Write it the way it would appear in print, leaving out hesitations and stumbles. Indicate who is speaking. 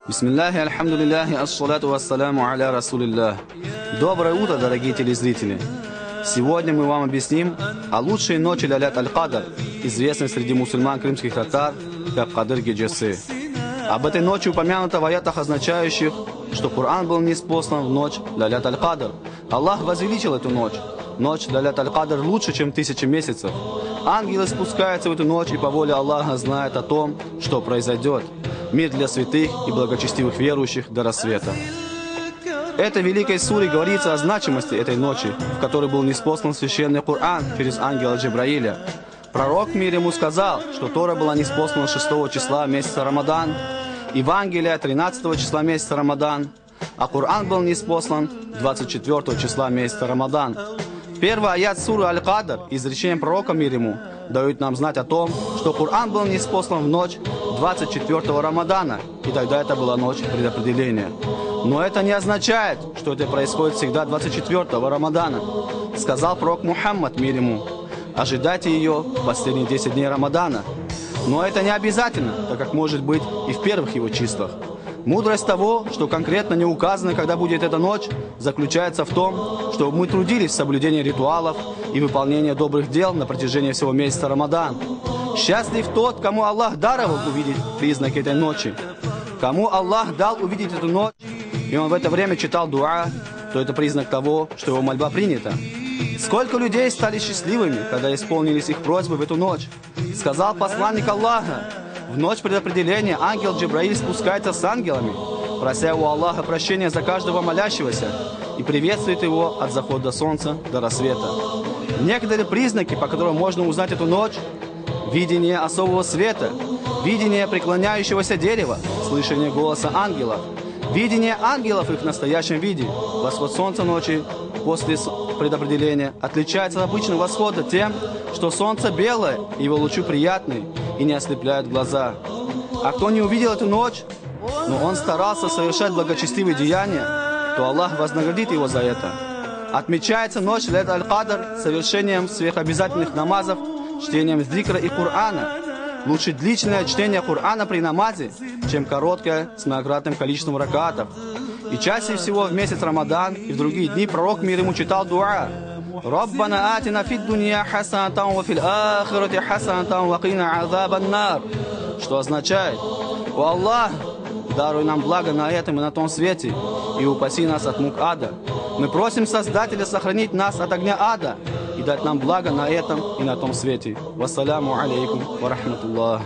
Speaker 1: Бисмиллахи, альхамдулиллахи, ассалату вассаляму аля расулиллах. Доброе утро, дорогие телезрители! Сегодня мы вам объясним о лучшей ночи Лялят Аль-Кадр, известной среди мусульман крымских татар как Кадыр Геджесы. Об этой ночи упомянуто в аятах, означающих, что Коран был ниспослан в ночь Лялят Аль-Кадр. Аллах возвеличил эту ночь. Ночь Лялят Аль-Кадр лучше, чем 1000 месяцев. Ангелы спускаются в эту ночь и по воле Аллаха знают о том, что произойдет. Мир для святых и благочестивых верующих до рассвета. Этой великой суре говорится о значимости этой ночи, в которой был ниспослан священный Коран через ангела Джибраиля. Пророк мир ему сказал, что Тора была ниспослана 6 числа месяца Рамадан, Евангелие 13 числа месяца Рамадан, а Коран был ниспослан 24 числа месяца Рамадан. Первый аят суры Аль-Кадр, изречением пророка мир ему, дают нам знать о том, что Коран был ниспослан в ночь 24-го Рамадана, и тогда это была ночь предопределения. Но это не означает, что это происходит всегда 24-го Рамадана. Сказал пророк Мухаммад мир ему: ожидайте ее в последние 10 дней Рамадана. Но это не обязательно, так как может быть и в первых его числах. Мудрость того, что конкретно не указано, когда будет эта ночь, заключается в том, что мы трудились в соблюдении ритуалов и выполнении добрых дел на протяжении всего месяца Рамадан. Счастлив тот, кому Аллах даровал увидеть признаки этой ночи. Кому Аллах дал увидеть эту ночь, и он в это время читал дуа, то это признак того, что его мольба принята. Сколько людей стали счастливыми, когда исполнились их просьбы в эту ночь. Сказал посланник Аллаха: в ночь предопределения ангел Джибраиль спускается с ангелами, прося у Аллаха прощения за каждого молящегося, и приветствует его от захода солнца до рассвета. Некоторые признаки, по которым можно узнать эту ночь: видение особого света, видение преклоняющегося дерева, слышание голоса ангелов, видение ангелов в их настоящем виде. Восход солнца ночи после предопределения отличается от обычного восхода тем, что солнце белое, его лучи приятные и не ослепляют глаза. А кто не увидел эту ночь, но он старался совершать благочестивые деяния, то Аллах вознаградит его за это. Отмечается ночь Лялят Аль-Кадр совершением сверхобязательных намазов, чтением зикра и Корана. Лучше длительное чтение Корана при намазе, чем короткое с многократным количеством ракатов. И чаще всего в месяц Рамадан и в другие дни пророк мир ему читал дуа: «Раббана атина фид дунья хасанатан ва фил ахирати хасанатан ва кина азабан нар», что означает: «О Аллах, даруй нам благо на этом и на том свете, и упаси нас от мук ада. Мы просим Создателя сохранить нас от огня ада и дать нам благо на этом и на том свете. Вассаляму алейкум ва рахматуллах».